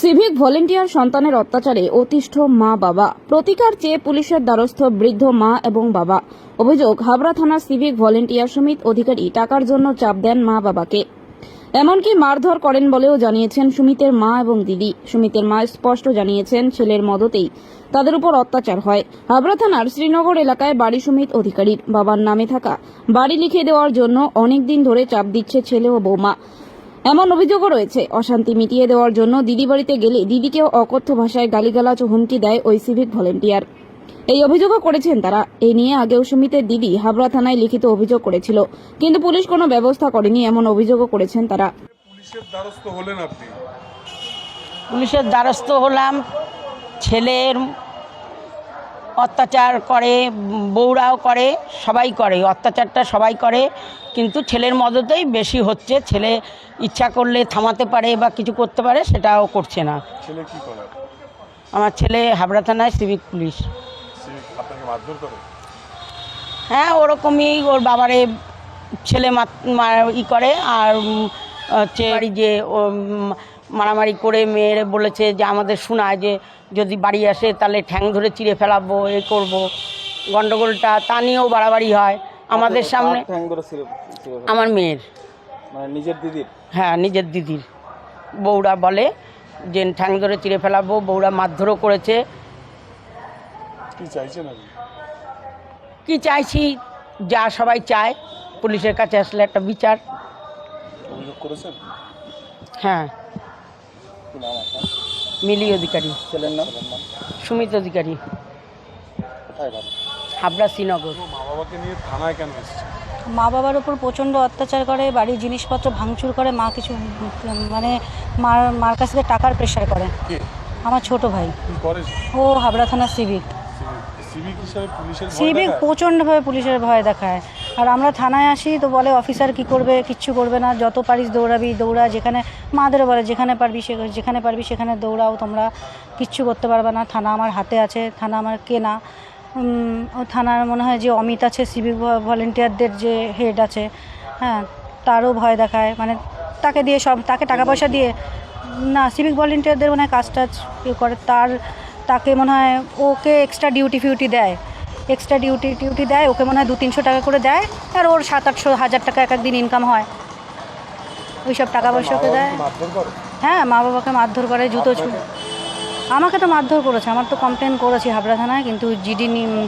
Civic volunteer সন্তানের অত্যাচারে অতিষ্ঠ মা বাবা, প্রতিকার চেয়ে পুলিশের দ্বারস্থ বৃদ্ধ মা এবং বাবা। অভিযোগ, হাবড়া থানার সিভিক ভলেন্টিয়ার সুমিত অধিকারী টাকার জন্য চাপ দেন মা বাবাকে, এমনকি মারধর করেন বলেও জানিয়েছেন সুমিতের মা এবং দিদি। সুমিতের মা স্পষ্ট জানিয়েছেন ছেলের মদতেই তাদের উপর অত্যাচার হয়। হাবড়া থানার শ্রীনগর এলাকায় বাড়ি সুমিত অধিকারীর। বাবার নামে থাকা বাড়ি লিখে দেওয়ার জন্য অনেকদিন ধরে চাপ দিচ্ছে ছেলে ও বৌমা, এমন অভিযোগও রয়েছে। অশান্তি মিটিয়ে দেওয়ার জন্য দিদি বাড়িতে গেলে দিদিকেও অকথ্য ভাষায় গালিগালাজ ও হুমকি দেয় ওই সিভিক ভলেন্টিয়ার। এই অভিযোগও করেছেন তারা। এই নিয়ে আগেও সুমিতের দিদি হাবড়া থানায় লিখিত অভিযোগ করেছিল, কিন্তু পুলিশ কোনো ব্যবস্থা করেনি, এমন অভিযোগও করেছেন তারা। পুলিশের দ্বারস্থ হলেন আপনি? পুলিশের দ্বারস্থ হলাম। ছেলের অত্যাচার করে, বউরাও করে, সবাই করে, অত্যাচারটা সবাই করে, কিন্তু ছেলের মদতেই বেশি হচ্ছে। ছেলে ইচ্ছা করলে থামাতে পারে বা কিছু করতে পারে, সেটাও করছে না। ছেলে কি করে? আমার ছেলে হাবড়া থানায় সিভিক পুলিশ। আপনাকে মারধর করে? হ্যাঁ, ওরকমই। ওর বাবারে ছেলে ই করে, আর হচ্ছে যে ও মারামারি করে মেয়েরে বলেছে যে আমাদের শোনায় যে যদি বাড়ি আসে তাহলে ঠ্যাং ধরে চিড়ে ফেলাবো, এ করব। গন্ডগোলটা তা নিয়েও বাড়াবাড়ি হয় আমাদের সামনে। আমার মেয়ের, মানে নিজের দিদির? হ্যাঁ, নিজের দিদির। বউরা বলে যে ঠ্যাং ধরে চিড়ে ফেলাবো, বউরা মারধরও করেছে। কি চাইছেন আপনি? কি চাইছি, যা সবাই চায়, পুলিশের কাছে আসলে একটা বিচার। অভিযোগ করেছেন? হ্যাঁ। কি নাম আপনার? মিলি অধিকারী। ছেলের নাম? সুমিত অধিকারী। কোথায় বাড়ি? হাবড়া শ্রীনগর। মা বাবাকে নিয়ে থানায় কেন এসেছেন? মা বাবার উপর প্রচণ্ড অত্যাচার করে, বাড়ির জিনিসপত্র ভাঙচুর করে, মা কিছু মানে মার কাছ থেকে টাকার প্রেশার করে। কে? আমার ছোট ভাই। কি করে? ও হাবড়া থানার সিভিক। সিভিক হিসাবে পুলিশের ভয় সিভিক দেখায়? প্রচণ্ডভাবে পুলিশের ভয় দেখায়। আর আমরা থানায় আসি তো বলে অফিসার কি করবে, কিচ্ছু করবে না, যত পারিস দৌড়াবি দৌড়া, যেখানে মাদেরও বলে যেখানে পারবি সেখানে দৌড়াও, তোমরা কিচ্ছু করতে পারবে না, থানা আমার হাতে আছে, থানা আমার কেনা। ও থানার মনে হয় যে অমিত আছে, সিভিক ভলেন্টিয়ারদের যে হেড আছে, হ্যাঁ, তারও ভয় দেখায়, মানে তাকে দিয়ে সব, তাকে টাকা পয়সা দিয়ে না, সিভিক ভলেন্টিয়ারদের মনে হয় কাজ টাজ করে, তাকে মনে হয় ওকে এক্সট্রা ডিউটি দেয়, এক্সট্রা ডিউটি দেয় ওকে, মনে হয় 200-300 টাকা করে দেয়, আর ওর 700-800 টাকা এক একদিন ইনকাম হয়, ওই সব টাকা পয়সা ওকে দেয়। মারধর করে? হ্যাঁ, মা বাবাকে মারধর করে, জুতো আমাকে তো মারধর করেছে, আমার তো কমপ্লেন করেছি হাবড়া থানায়, কিন্তু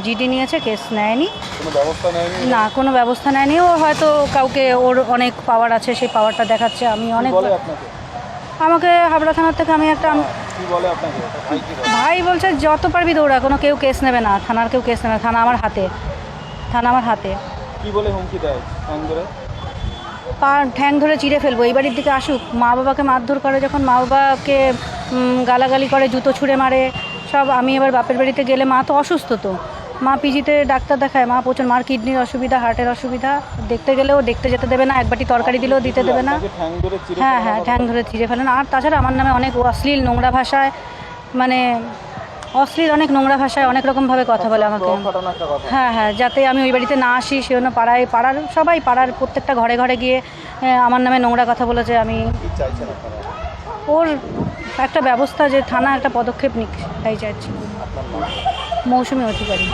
জিডি নিয়েছে, কেস নেয়নি। কোনো ব্যবস্থা নেয়নি? না, কোনো ব্যবস্থা নেয়নি। ও হয়তো কাউকে, ওর অনেক পাওয়ার আছে, সেই পাওয়ারটা দেখাচ্ছে। আমি অনেক বলে আপনাকে? আমাকে হাবড়া থানার থেকে কি বলে আপনাকে? ভাই কি বলে? ভাই বলছে যত পারবি দৌড়া, কোনো কেউ কেস নেবে না, থানার কেউ কেস নেবে না, থানা আমার হাতে। কি বলে হুমকি দেয়? ঠ্যাং ধরে? ঠ্যাং ধরে চিড়ে ফেলবো, এই বাড়ির দিকে আসুক। মা বাবাকে মারধর করে, যখন মা বাবাকে গালাগালি করে, জুতো ছুঁড়ে মারে সব। আমি এবার বাপের বাড়িতে গেলে, মা তো অসুস্থ, তো মা পিজিতে ডাক্তার দেখায়, মা প্রচুর, মার কিডনির অসুবিধা, হার্টের অসুবিধা, দেখতে গেলেও দেখতে যেতে দেবে না, এক বাটি তরকারি দিলেও দিতে দেবে না। হ্যাঁ, ঠ্যাং ধরে চিড়ে ফেলেন। আর তাছাড়া আমার নামে অনেক অশ্লীল নোংরা ভাষায়, মানে অশ্লীল অনেক নোংরা ভাষায় অনেক রকমভাবে কথা বলে আমাকে। হ্যাঁ, যাতে আমি ওই বাড়িতে না আসি সেজন্য পাড়ার প্রত্যেকটা ঘরে ঘরে গিয়ে আমার নামে নোংরা কথা বলেছে। আমি ওর একটা ব্যবস্থা, যে থানা একটা পদক্ষেপ নিক, তাই চাইছি। মৌসুমী অধিকারী।